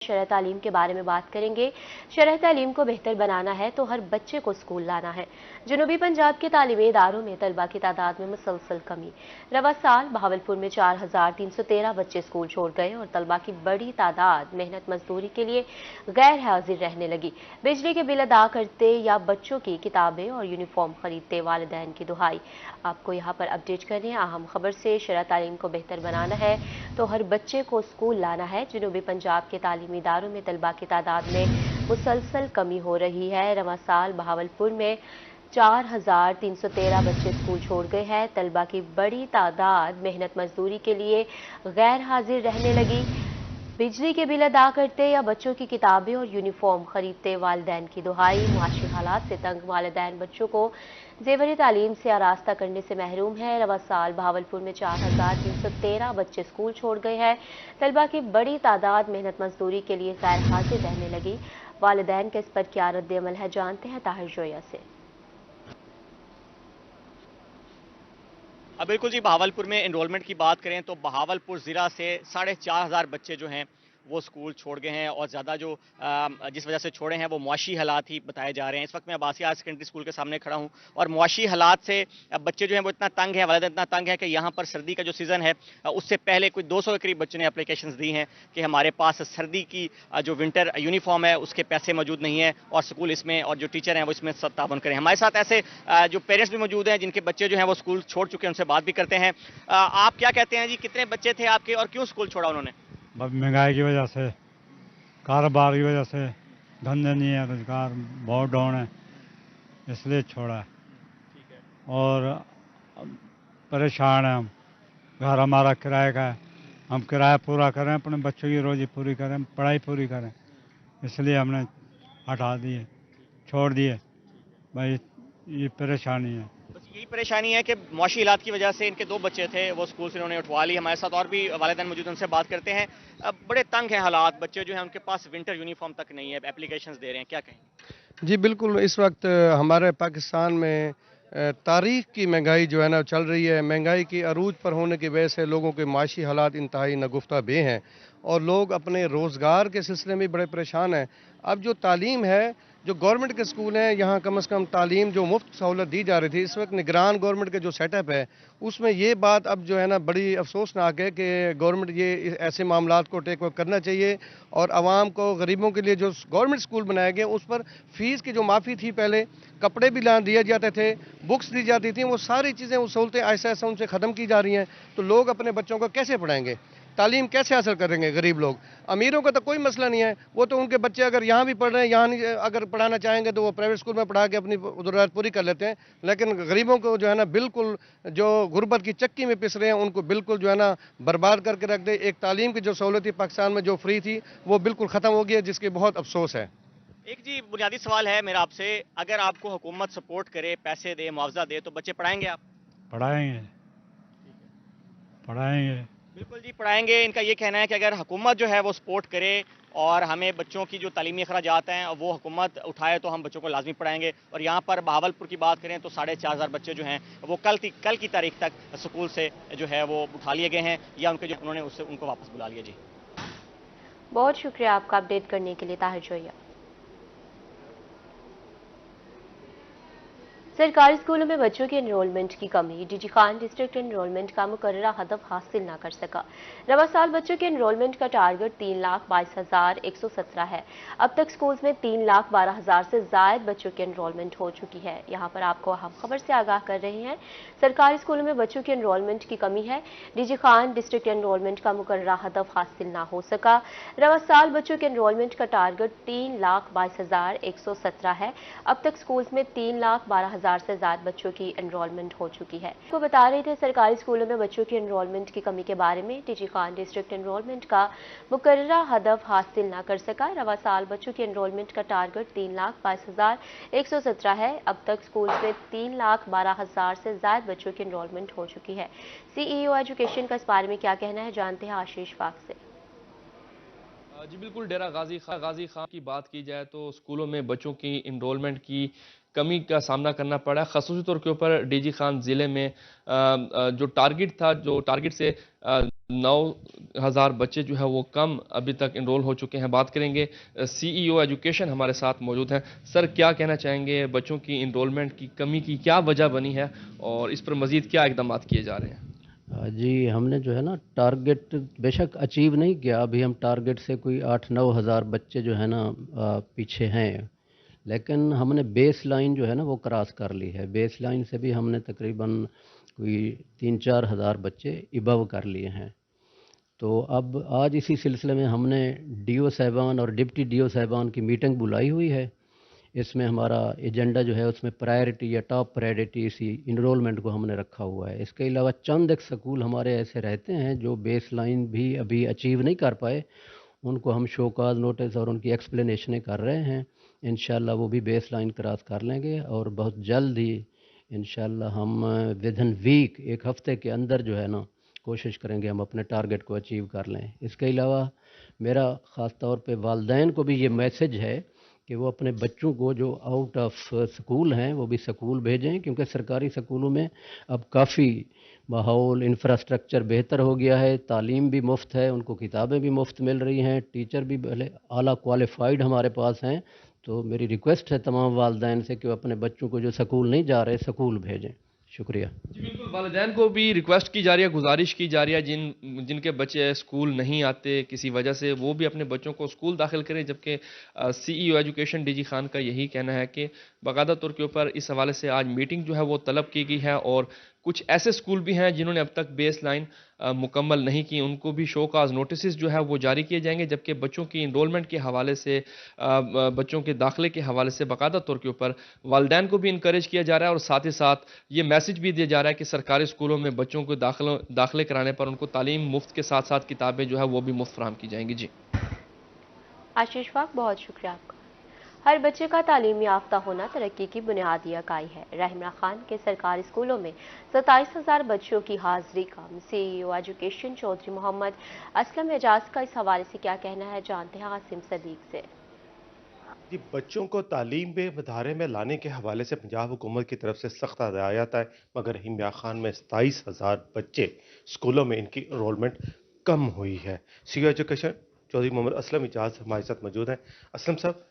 शरह तालीम के बारे में बात करेंगे। शरह तालीम को बेहतर बनाना है तो हर बच्चे को स्कूल लाना है। जनूबी पंजाब के तालीमी इदारों में तलबा की तादाद में मुसलसल कमी। रवा साल बहावलपुर में 4313 बच्चे स्कूल छोड़ गए और तलबा की बड़ी तादाद मेहनत मजदूरी के लिए गैर हाजिर रहने लगी। बिजली के बिल अदा करते या बच्चों की किताबें और यूनिफॉर्म खरीदते वालिदैन की दुहाई। आपको यहाँ पर अपडेट कर रहे हैं अहम खबर से। शरह तालीम को बेहतर बनाना है तो हर बच्चे को स्कूल लाना है। जनूबी पंजाब के तालीमी इदारों में तलबा की तादाद में मुसलसल कमी हो रही है। रवा साल बहावलपुर में 4313 बच्चे स्कूल छोड़ गए हैं। तलबा की बड़ी तादाद मेहनत मजदूरी के लिए गैर हाजिर रहने लगी। बिजली के बिल अदा करते या बच्चों की किताबें और यूनिफॉर्म खरीदते वालिदैन की दुहाई। मुआशी हालात से तंग वालिदैन बच्चों को जेवर तालीम से आरास्ता करने से महरूम है। रवा साल बहावलपुर में 4313 बच्चे स्कूल छोड़ गए हैं। तलबा की बड़ी तादाद मेहनत मजदूरी के लिए गैर हाजिर रहने लगी। वालिदैन का इस पर क्या रद्द अमल है, जानते हैं ताहिर जोया से। बिल्कुल जी, बहावलपुर में एनरोलमेंट की बात करें तो बहावलपुर ज़िला से 4500 बच्चे जो हैं वो स्कूल छोड़ गए हैं और ज़्यादा जो जिस वजह से छोड़े हैं वो मुआशी हालात ही बताए जा रहे हैं। इस वक्त मैं अब्बासी हायर सेकेंडरी स्कूल के सामने खड़ा हूं और मुआशी हालात से बच्चे जो हैं वो इतना तंग है, वालिदैन इतना तंग है कि यहाँ पर सर्दी का जो सीज़न है उससे पहले कोई 200 के करीब बच्चों ने एप्लीकेशंस दी हैं कि हमारे पास सर्दी की जो विंटर यूनिफॉर्म है उसके पैसे मौजूद नहीं है और स्कूल इसमें और जो टीचर हैं वो इसमें ताउन करें। हमारे साथ ऐसे जो पेरेंट्स भी मौजूद हैं जिनके बच्चे जो हैं वो स्कूल छोड़ चुके हैं, उनसे बात भी करते हैं। आप क्या कहते हैं जी, कितने बच्चे थे आपके और क्यों स्कूल छोड़ा उन्होंने? महंगाई की वजह से, कारोबार की वजह से, धंधे नहीं है, रोजगार बहुत डाउन है, इसलिए छोड़ा है। और परेशान हैं हम। घर हमारा किराए का है, हम किराया पूरा करें, अपने बच्चों की रोजी पूरी करें, पढ़ाई पूरी करें, इसलिए हमने हटा दिए, छोड़ दिए। भाई ये परेशानी है। बस यही परेशानी है कि मुआशी हालात की वजह से इनके 2 बच्चे थे वो स्कूल से इन्होंने उठवा ली। हमारे साथ और भी वालिदैन मौजूद हैं, उनसे बात करते हैं। बड़े तंग हैं हालात, बच्चे जो हैं उनके पास विंटर यूनिफॉर्म तक नहीं है, एप्लीकेशंस दे रहे हैं, क्या कहें? जी बिल्कुल, इस वक्त हमारे पाकिस्तान में तारीख की महंगाई जो है ना चल रही है। महंगाई की अरूज पर होने की वजह से लोगों के माशी हालात इंतहाई नगुफ्ता बे हैं और लोग अपने रोज़गार के सिलसिले में बड़े परेशान हैं। अब जो तालीम है, जो गवर्नमेंट के स्कूल हैं, यहाँ कम से कम तालीम जो मुफ्त सहूलत दी जा रही थी, इस वक्त निगरान गवर्नमेंट के जो सेटअप है उसमें ये बात अब जो है ना बड़ी अफसोसनाक है कि गवर्नमेंट ये ऐसे मामलात को टेक ओवर करना चाहिए और आवाम को, गरीबों के लिए जो गवर्नमेंट स्कूल बनाए गए उस पर फीस की जो माफ़ी थी, पहले कपड़े भी ला दिए जाते थे, बुक्स दी जाती थी, वो सारी चीज़ें, वो सहूलतें ऐसा ऐसा उनसे ख़त्म की जा रही हैं। तो लोग अपने बच्चों को कैसे पढ़ाएंगे, तालीम कैसे हासिल करेंगे? गरीब लोग, अमीरों का तो कोई मसला नहीं है, वो तो उनके बच्चे अगर यहाँ भी पढ़ रहे हैं, यहाँ नहीं अगर पढ़ाना चाहेंगे तो वो प्राइवेट स्कूल में पढ़ा के अपनी ज़रूरत पूरी कर लेते हैं। लेकिन गरीबों को जो है ना बिल्कुल जो गुर्बत की चक्की में पिस रहे हैं, उनको बिल्कुल जो है ना बर्बाद करके रख दे। एक तालीम की जो सहूलत थी पाकिस्तान में जो फ्री थी वो बिल्कुल ख़त्म हो गई है, जिसकी बहुत अफसोस है। एक जी बुनियादी सवाल है मेरा आपसे, अगर आपको हुकूमत सपोर्ट करे, पैसे दे, मुआवजा दे तो बच्चे पढ़ाएंगे आप? पढ़ाएंगे, पढ़ाएंगे। बिल्कुल जी, पढ़ाएंगे। इनका ये कहना है कि अगर हुकूमत जो है वो सपोर्ट करे और हमें बच्चों की जो तालीमी अखराजात हैं वो हुकूमत उठाए तो हम बच्चों को लाजमी पढ़ाएंगे। और यहाँ पर बहावलपुर की बात करें तो 4500 बच्चे जो हैं वो कल की तारीख तक स्कूल से जो है वो उठा लिए गए हैं या उनके जो उन्होंने उससे उनको वापस बुला लिया। जी बहुत शुक्रिया आपका अपडेट करने के लिए ताहिर जोया। सरकारी स्कूलों में बच्चों की एनरोलमेंट की कमी। डीजी खान डिस्ट्रिक्ट एनरोलमेंट का मुकर्ररा हदफ हासिल न कर सका। रवा साल बच्चों के एनरोलमेंट का टारगेट 3,22,117 है। अब तक स्कूल्स में 3,12,000 से ज्यादा बच्चों की एनरोलमेंट हो चुकी है। यहाँ पर आपको हम खबर से आगाह कर रहे हैं, सरकारी स्कूलों में बच्चों की एनरोलमेंट की कमी है। डीजी खान डिस्ट्रिक्ट एनरोलमेंट का मुकर्ररा हदफ हासिल न हो सका। रवा साल बच्चों के एनरोलमेंट का टारगेट 3,22,117 है। अब तक स्कूल्स में 3,12,000 से ज्यादा बच्चों की एनरोलमेंट हो चुकी है। तो बता रहे थे सरकारी स्कूलों में बच्चों की एनरोलमेंट की कमी के बारे में। डीजी खान डिस्ट्रिक्ट एनरोलमेंट का मुकर्ररा हदफ हासिल न कर सका। रवा साल बच्चों की एनरोलमेंट का टारगेट 3,22,117 है। अब तक स्कूल में 3,12,000 से ज्यादा बच्चों की एनरोलमेंट हो चुकी है। सीईओ एजुकेशन का इस बारे में क्या कहना है, जानते हैं आशीष फाक से। जी बिल्कुल, डेरा गाजी खान की बात की जाए तो स्कूलों में बच्चों की इनरोलमेंट की कमी का सामना करना पड़ा। ख़ासूसी तौर के ऊपर डीजी खान ज़िले में जो टारगेट था, जो टारगेट से 9,000 बच्चे जो है वो कम अभी तक इनरोल हो चुके हैं। बात करेंगे CEO एजुकेशन हमारे साथ मौजूद हैं। सर, क्या कहना चाहेंगे, बच्चों की इनरोलमेंट की कमी की क्या वजह बनी है और इस पर मजीद क्या इकदाम किए जा रहे हैं? जी, हमने जो है ना टारगेट बेशक अचीव नहीं किया, अभी हम टारगेट से कोई 8-9 हज़ार बच्चे जो है ना पीछे हैं, लेकिन हमने बेस लाइन जो है ना वो क्रॉस कर ली है। बेस लाइन से भी हमने तकरीबन कोई 3-4 हज़ार बच्चे इबव कर लिए हैं। तो अब आज इसी सिलसिले में हमने DO साहिबान और डिप्टी DO साहिबान की मीटिंग बुलाई हुई है। इसमें हमारा एजेंडा जो है उसमें प्रायोरिटी या टॉप प्रायोरिटी इसी इनरोलमेंट को हमने रखा हुआ है। इसके अलावा चंद एक स्कूल हमारे ऐसे रहते हैं जो बेस लाइन भी अभी अचीव नहीं कर पाए, उनको हम शो काज नोटिस और उनकी एक्सप्लेनेशनें कर रहे हैं। इंशाल्लाह वो भी बेस लाइन क्रॉस कर लेंगे और बहुत जल्द ही इंशाल्लाह हम विद इन वीक, एक हफ्ते के अंदर जो है ना कोशिश करेंगे हम अपने टारगेट को अचीव कर लें। इसके अलावा मेरा ख़ास तौर पे वालिदैन को भी ये मैसेज है कि वो अपने बच्चों को जो आउट ऑफ स्कूल हैं वो भी स्कूल भेजें, क्योंकि सरकारी स्कूलों में अब काफ़ी माहौल इंफ्रास्ट्रक्चर बेहतर हो गया है, तालीम भी मुफ्त है, उनको किताबें भी मुफ्त मिल रही हैं, टीचर भी भले आला क्वालिफाइड हमारे पास हैं। तो मेरी रिक्वेस्ट है तमाम वालिदैन से कि वो अपने बच्चों को जो स्कूल नहीं जा रहे स्कूल भेजें। शुक्रिया। जी बिल्कुल, वालिदैन को भी रिक्वेस्ट की जा रही है, गुजारिश की जा रही है, जिनके बच्चे स्कूल नहीं आते किसी वजह से, वो भी अपने बच्चों को स्कूल दाखिल करें। जबकि CEO एजुकेशन DG खान का यही कहना है कि बाकायदा तौर के ऊपर इस हवाले से आज मीटिंग जो है वो तलब की गई है और कुछ ऐसे स्कूल भी हैं जिन्होंने अब तक बेस लाइन मुकम्मल नहीं की, उनको भी शो काज नोटिस जो है वो जारी किए जाएंगे। जबकि बच्चों की इनरोलमेंट के हवाले से, बच्चों के दाखिले के हवाले से बाकायदा तौर के ऊपर वालिदैन को भी इनकरेज किया जा रहा है और साथ ही साथ ये मैसेज भी दिया जा रहा है कि सरकारी स्कूलों में बच्चों को दाखिले कराने पर उनको तालीम मुफ्त के साथ साथ किताबें जो है वो भी मुफ्त फराहम की जाएंगी। जी आशीष फाक, बहुत शुक्रिया आपका। हर बच्चे का तालीम याफ्ता होना तरक्की की बुनियादी इकाई है। रहमरा खान के सरकारी स्कूलों में 27,000 बच्चों की हाजिरी का CEO एजुकेशन चौधरी मोहम्मद असलम एजाज का इस हवाले से क्या कहना है, जानते हैं आसिम सदीक से। जी, बच्चों को तालीम में मधारे में लाने के हवाले से पंजाब हुकूमत की तरफ से सख्त हदायत है, मगर रहीम खान में 27,000 बच्चे स्कूलों में इनकी इनरोलमेंट कम हुई है। CEO एजुकेशन चौधरी मोहम्मद असलम एजाज हमारे साथ मौजूद हैं। असलम साहब,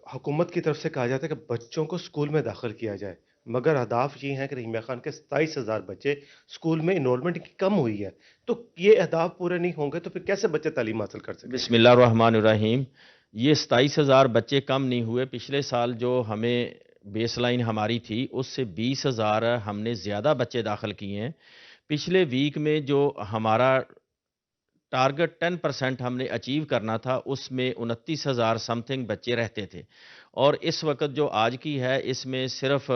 हुकूमत की तरफ से कहा जाता है कि बच्चों को स्कूल में दाखिल किया जाए, मगर अहदाफ ये हैं कि रहीम खान के 27,000 बच्चे स्कूल में इनरोलमेंट की कम हुई है, तो ये अहदाफ पूरे नहीं होंगे तो फिर कैसे बच्चे तालीम हासिल कर सकेंगे? बिस्मिल्लाहिर्रहमानिर्रहीम। ये 27,000 बच्चे कम नहीं हुए। पिछले साल जो हमें बेसलाइन हमारी थी उससे 20,000 हमने ज़्यादा बच्चे दाखिल किए हैं। पिछले वीक में जो हमारा टारगेट 10% हमने अचीव करना था उसमें 29,000 समथिंग बच्चे रहते थे और इस वक्त जो आज की है इसमें सिर्फ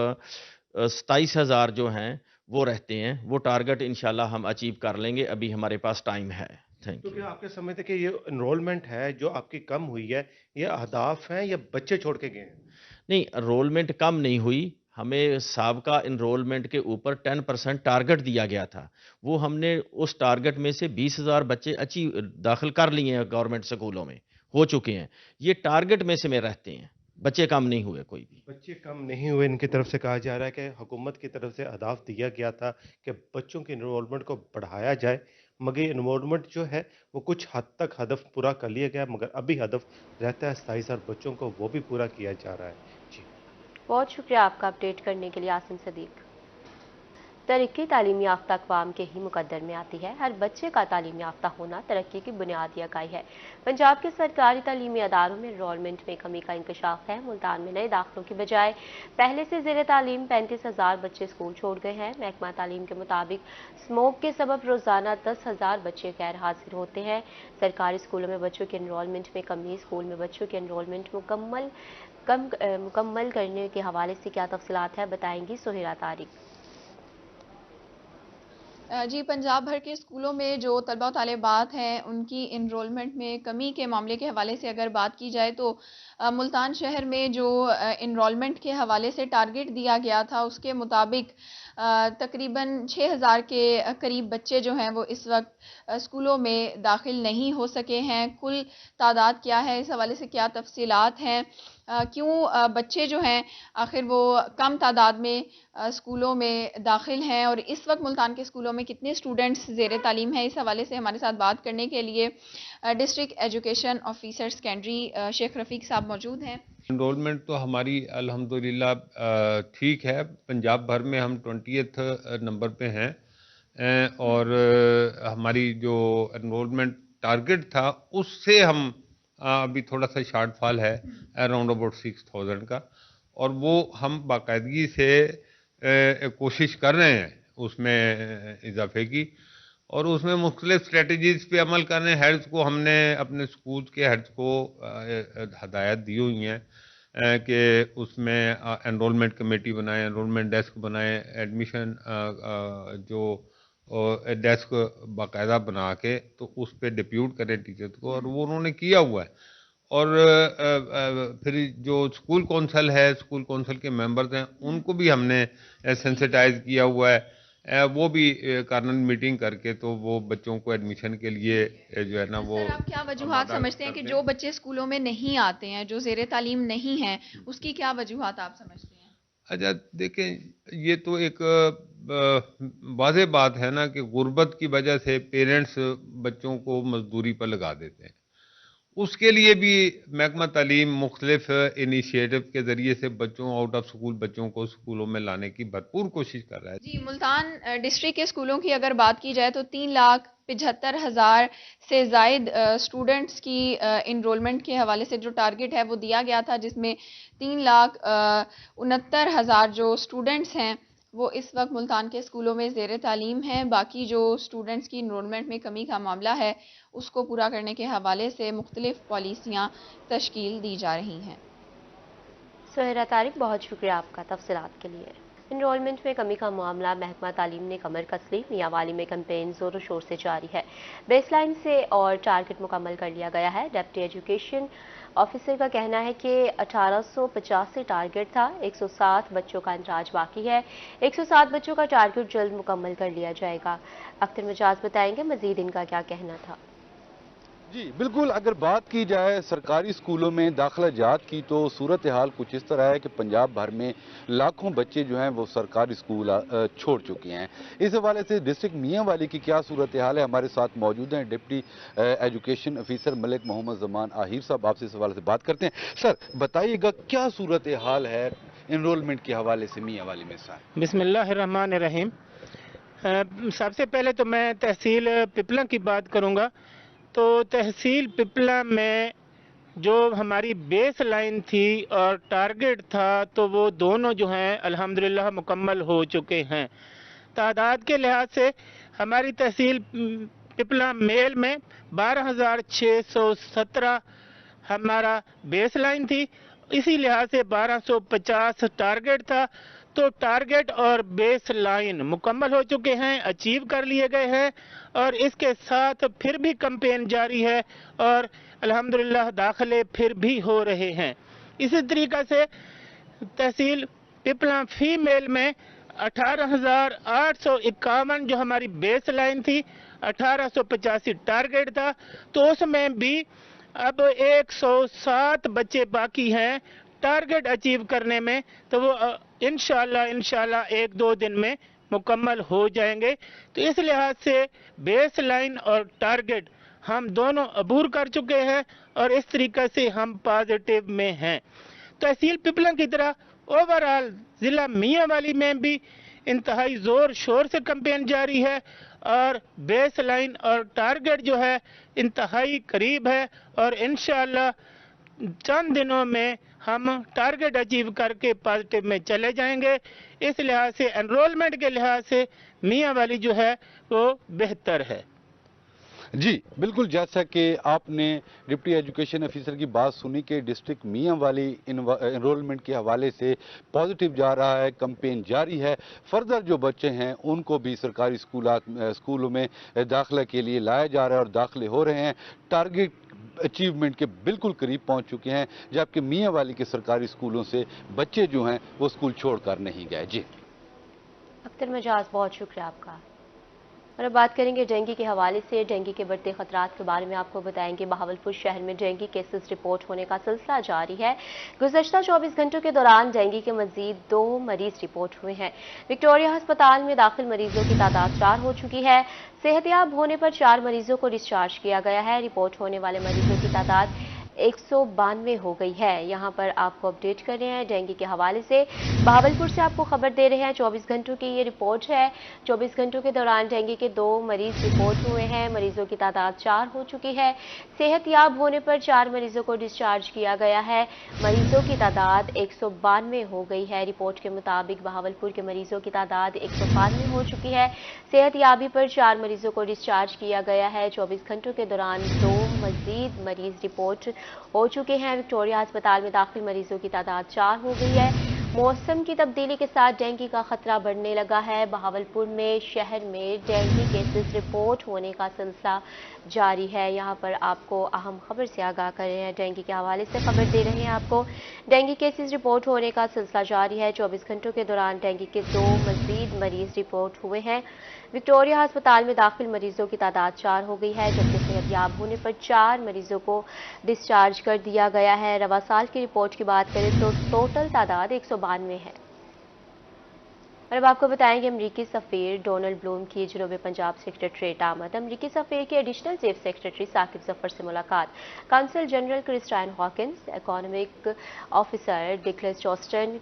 27,000 जो हैं वो रहते हैं। वो टारगेट इंशाल्लाह हम अचीव कर लेंगे, अभी हमारे पास टाइम है। थैंक तो यू। क्या आपके समझते कि ये इनरोलमेंट है जो आपकी कम हुई है, ये अहदाफ हैं या बच्चे छोड़ के गए हैं? नहीं, एनरोलमेंट कम नहीं हुई। हमें साबका एनरोलमेंट के ऊपर 10% टारगेट दिया गया था, वो हमने उस टारगेट में से 20,000 बच्चे दाखिल कर लिए हैं, गवर्नमेंट स्कूलों में हो चुके हैं। ये टारगेट में से में रहते हैं, बच्चे कम नहीं हुए कोई भी। बच्चे कम नहीं हुए, इनकी तरफ से कहा जा रहा है कि हुकूमत की तरफ से अहदाफ दिया गया था कि बच्चों की इनरोलमेंट को बढ़ाया जाए, मगर इनरोलमेंट जो है वो कुछ हद तक हदफ पूरा कर लिया गया, मगर अभी हदफ रहता है 27,000 बच्चों को, वो भी पूरा किया जा रहा है। जी बहुत शुक्रिया आपका अपडेट करने के लिए आसिम सदीक। तरक्की तालीम याफ्ता अक़वाम के ही मुकद्दर में आती है। हर बच्चे का तालीम याफ्ता होना तरक्की की बुनियादी इकाई है। पंजाब के सरकारी तालीमी अदारों में एनरोलमेंट में कमी का इंकशाफ है। मुल्तान में नए दाखिलों की बजाय पहले से ज़ेर तालीम 35,000 बच्चे स्कूल छोड़ गए हैं। महकमा तालीम के मुताबिक स्मोक के सबब रोजाना 10,000 बच्चे गैर हाजिर होते हैं। सरकारी स्कूलों में बच्चों के एनरोलमेंट में कमी, स्कूल में बच्चों के एनरोलमेंट मुकम्मल करने के हवाले से क्या तफसीलात है, बताएंगी सोहेरा तारिक। जी, पंजाब भर के स्कूलों में जो तलबा तालिबात हैं उनकी इनरोलमेंट में कमी के मामले के हवाले से अगर बात की जाए तो मुल्तान शहर में जो इनरोलमेंट के हवाले से टारगेट दिया गया था उसके मुताबिक تقریباً 6000 کے قریب بچے جو ہیں وہ اس وقت اسکولوں میں داخل نہیں ہو سکے ہیں. کل تعداد کیا ہے، اس حوالے سے کیا تفصیلات ہیں، کیوں بچے جو ہیں آخر وہ کم تعداد میں اسکولوں میں داخل ہیں، اور اس وقت ملتان کے اسکولوں میں کتنے اسٹوڈنٹس زیر تعلیم ہیں، اس حوالے سے ہمارے ساتھ بات کرنے کے لیے ڈسٹرکٹ ایجوکیشن آفیسر سیکنڈری شیخ رفیق صاحب موجود ہیں. انرولمنٹ تو ہماری الحمدللہ ٹھیک ہے. پنجاب بھر میں ہم 20th نمبر پہ ہیں، اور ہماری جو انرولمنٹ ٹارگٹ تھا اس سے ہم ابھی تھوڑا سا شارٹ فال ہے اراؤنڈ اباؤٹ 6000 کا، اور وہ ہم باقاعدگی سے کوشش کر رہے ہیں اس میں اضافے کی، اور اس میں مختلف اسٹریٹجیز پہ عمل کر رہے ہیں. ہیڈز کو ہم نے اپنے اسکول کے ہیڈز کو ہدایت دی ہوئی ہیں کہ اس میں انرولمنٹ کمیٹی بنائیں، انرولمنٹ ڈیسک بنائیں، ایڈمیشن جو ڈیسک باقاعدہ بنا کے تو اس پہ ڈپیوٹ کریں ٹیچرز کو، اور وہ انہوں نے کیا ہوا ہے. اور پھر جو اسکول کونسل ہے، اسکول کونسل کے ممبرز ہیں، ان کو بھی ہم نے سینسٹائز کیا ہوا ہے. وہ بھی کارنر میٹنگ کر کے تو وہ بچوں کو ایڈمیشن کے لیے جو ہے نا وہ. سر آپ کیا وجوہات سمجھتے ہیں کہ جو بچے اسکولوں میں نہیں آتے ہیں، جو زیر تعلیم نہیں ہیں، اس کی کیا وجوہات آپ سمجھتے ہیں؟ اچھا دیکھیں، یہ تو ایک واضح بات ہے نا کہ غربت کی وجہ سے پیرنٹس بچوں کو مزدوری پر لگا دیتے ہیں. اس کے لیے بھی محکمہ تعلیم مختلف انیشیٹو کے ذریعے سے بچوں آؤٹ آف اسکول بچوں کو اسکولوں میں لانے کی بھرپور کوشش کر رہا ہے. جی، ملتان ڈسٹرکٹ کے اسکولوں کی اگر بات کی جائے تو 3,75,000 سے زائد اسٹوڈنٹس کی انرولمنٹ کے حوالے سے جو ٹارگٹ ہے وہ دیا گیا تھا، جس میں 3,69,000 جو اسٹوڈنٹس ہیں وہ اس وقت ملتان کے اسکولوں میں زیر تعلیم ہیں. باقی جو اسٹوڈنٹس کی انرولمنٹ میں کمی کا معاملہ ہے اس کو پورا کرنے کے حوالے سے مختلف پالیسیاں تشکیل دی جا رہی ہیں. سہیرہ طارق، بہت شکریہ آپ کا تفصیلات کے لیے. انرولمنٹ میں کمی کا معاملہ محکمہ تعلیم نے کمر کس لی. میاں والی میں کمپین زور و شور سے جاری ہے. بیس لائن سے اور ٹارگٹ مکمل کر لیا گیا ہے. ڈپٹی ایجوکیشن آفیسر کا کہنا ہے کہ 1885 ٹارگٹ تھا. 107 بچوں کا اندراج باقی ہے. 107 بچوں کا ٹارگٹ جلد مکمل کر لیا جائے گا. اختر مجاز بتائیں گے مزید ان کا کیا کہنا تھا. جی بالکل، اگر بات کی جائے سرکاری اسکولوں میں داخلہ جات کی تو صورتحال کچھ اس طرح ہے کہ پنجاب بھر میں لاکھوں بچے جو ہیں وہ سرکاری اسکول چھوڑ چکے ہیں. اس حوالے سے ڈسٹرکٹ میاں والی کی کیا صورتحال ہے، ہمارے ساتھ موجود ہیں ڈپٹی ایجوکیشن آفیسر ملک محمد زمان آہیر صاحب. آپ سے اس حوالے سے بات کرتے ہیں. سر بتائیے گا کیا صورتحال ہے انرولمنٹ کے حوالے سے میاں والی میں؟ بسم اللہ الرحمن الرحیم. سب سے پہلے تو میں تحصیل پپلا کی بات کروں گا. تو تحصیل پپلا میں جو ہماری بیس لائن تھی اور ٹارگٹ تھا تو وہ دونوں جو ہیں الحمدللہ مکمل ہو چکے ہیں. تعداد کے لحاظ سے ہماری تحصیل پپلا میل میں 12,617 ہمارا بیس لائن تھی. اسی لحاظ سے 1250 ٹارگٹ تھا. تو ٹارگٹ اور بیس لائن مکمل ہو چکے ہیں، اچیو کر لیے گئے ہیں، اور اس کے ساتھ پھر بھی کمپین جاری ہے اور الحمدللہ داخلے پھر بھی ہو رہے ہیں. اسی طریقہ سے تحصیل پپلا فیمیل میں 18,851 جو ہماری بیس لائن تھی، 1885 ٹارگٹ تھا. تو اس میں بھی اب 107 بچے باقی ہیں ٹارگٹ اچیو کرنے میں. تو وہ انشاءاللہ 1-2 دن میں مکمل ہو جائیں گے. تو اس لحاظ سے بیس لائن اور ٹارگٹ ہم دونوں عبور کر چکے ہیں اور اس طریقے سے ہم پازیٹیو میں ہیں. تحصیل پپلا کی طرح اوورال ضلع میاں والی میں بھی انتہائی زور شور سے کمپین جاری ہے اور بیس لائن اور ٹارگٹ جو ہے انتہائی قریب ہے، اور انشاءاللہ چند دنوں میں ہم ٹارگٹ اچیو کر کے پازیٹیو میں چلے جائیں گے. اس لحاظ سے انرولمنٹ کے لحاظ سے میاں والی جو ہے وہ بہتر ہے. جی بالکل، جیسا کہ آپ نے ڈپٹی ایجوکیشن آفیسر کی بات سنی کہ ڈسٹرکٹ میاں والی انرولمنٹ کے حوالے سے پازیٹیو جا رہا ہے، کمپین جاری ہے. فردر جو بچے ہیں ان کو بھی سرکاری اسکولوں میں داخلہ کے لیے لایا جا رہا ہے اور داخلے ہو رہے ہیں. ٹارگٹ اچیومنٹ کے بالکل قریب پہنچ چکے ہیں، جبکہ میاں والی کے سرکاری اسکولوں سے بچے جو ہیں وہ اسکول چھوڑ کر نہیں گئے. جی अख्तर मजाज, बहुत शुक्रिया आपका। और अब बात करेंगे डेंगू के हवाले से। डेंगू के बढ़ते खतरात के बारे में आपको बताएंगे। बहावलपुर शहर में डेंगू केसेस रिपोर्ट होने का सिलसिला जारी है। गुज़श्ता 24 घंटों के दौरान डेंगू के मजीद 2 मरीज रिपोर्ट हुए हैं। विक्टोरिया अस्पताल में दाखिल मरीजों की तादाद 4 हो चुकी है। सेहतियाब होने पर 4 मरीजों को डिस्चार्ज किया गया है। रिपोर्ट होने वाले मरीजों की तादाद 192 हो गई है। यहां पर आपको अपडेट कर रहे हैं डेंगू के हवाले से। बहावलपुर से आपको खबर दे रहे हैं। 24 घंटों की ये रिपोर्ट है। 24 घंटों के दौरान डेंगू के 2 मरीज रिपोर्ट हुए हैं। मरीजों की तादाद 4 हो चुकी है। सेहतयाब होने पर 4 मरीजों को डिस्चार्ज किया गया है। मरीजों की तादाद 192 हो गई है। रिपोर्ट के मुताबिक बहावलपुर के मरीजों की तादाद 192 हो चुकी है। सेहतयाबी पर 4 मरीजों को डिस्चार्ज किया गया है। 24 घंटों के दौरान 2 मजीद मरीज रिपोर्ट हो चुके हैं। विक्टोरिया अस्पताल में दाखिल मरीजों की तादाद 4 हो गई है। मौसम की तब्दीली के साथ डेंगू का खतरा बढ़ने लगा है। बहावलपुर में शहर में डेंगू केसेस रिपोर्ट होने का सिलसिला जारी है। यहाँ पर आपको अहम खबर से आगाह कर रहे हैं। डेंगू के हवाले से खबर दे रहे हैं आपको। डेंगू केसेस रिपोर्ट होने का सिलसिला जारी है। 24 घंटों के दौरान डेंगू के 2 मजीद मरीज रिपोर्ट हुए हैं। विक्टोरिया अस्पताल में दाखिल मरीजों की तादाद 4 हो गई है, जबकि सेहतयाब होने पर 4 मरीजों को डिस्चार्ज कर दिया गया है। रवा साल की रिपोर्ट की बात करें तो टोटल तादाद 192 है। और अब आपको बताएंगे अमरीकी सफ़ीर डोनाल्ड ब्लूम की जनूबी पंजाब सेक्रेटरीट आमद। अमरीकी सफ़ीर के additional chief secretary Saqib Zafar से मुलाकात। Council general Christine Hawkins, economic officer डिक्लेस चॉस्टन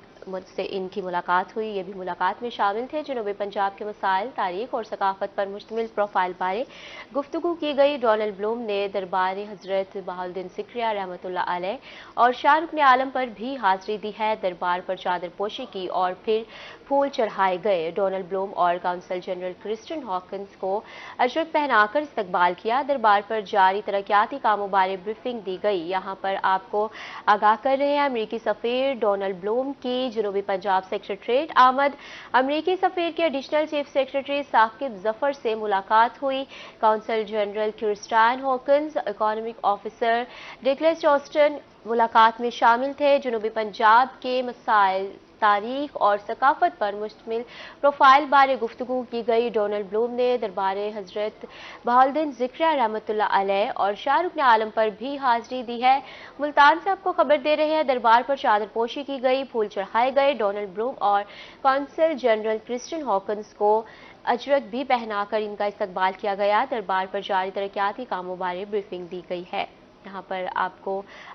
से इनकी मुलाकात हुई। ये भी मुलाकात में शामिल थे। जनूबी पंजाब के मसाइल, तारीख और सकाफत पर मुश्तमिल प्रोफाइल बारे गुफ्तगू की गई। डोनाल्ड ब्लूम ने दरबार हजरत बहाउद्दीन सिकरिया रहमतुल्लाह अलैह और शाह रुकन आलम पर भी हाजिरी दी है। दरबार पर चादर पोशी की और फिर फूल चढ़ाए गए। डोनाल्ड ब्लूम और काउंसिल जनरल क्रिस्टन हॉकिंस को अजरक पहनाकर इस्तकबाल किया। दरबार पर जारी तरक्याती कामों बारे ब्रीफिंग दी गई। यहाँ पर आपको आगाह कर रहे हैं अमरीकी सफ़ीर डोनाल्ड ब्लूम की जनूबी पंजाब सेक्रेटरीट आमद। अमरीकी सफ़ीर के additional chief secretary Saqib Zafar से मुलाकात हुई। Council general Christine Hawkins, economic officer डिक्लेस चॉस्टन मुलाकात में शामिल थे। जनूबी पंजाब के मसाइल, तारीख और सकाफत पर मुश्तमिल प्रोफाइल बारे गुफ्तगू की गई। डोनाल्ड ब्लूम ने दरबार हजरत बहाउद्दीन सिकरिया रहमतुल्लाह अलैह और शाह रुकन आलम पर भी हाजिरी दी है। मुल्तान से आपको खबर दे रहे हैं। दरबार पर चादर पोशी की गई, फूल चढ़ाए गए। डोनाल्ड ब्लूम और काउंसिल जनरल क्रिस्टन हॉकिंस को अजरक भी पहनाकर इनका इस्तकबाल किया गया। दरबार पर जारी तरक्याती कामों बारे ब्रीफिंग दी गई है। यहाँ पर आपको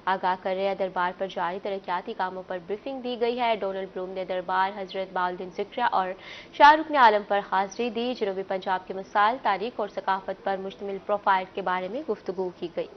आगाह कर रहे हैं दरबार पर जारी तरक्याती कामों पर ब्रीफिंग दी गई है। डोनाल्ड ब्लूम ने दरबार हजरत बहाउद्दीन सिकरिया और शाह रुकन आलम पर हाजिरी दी। जनूबी पंजाब के मसाइल, तारीख और सकाफत पर मुश्तमिल प्रोफाइल के बारे में गुफ्तगू की गई।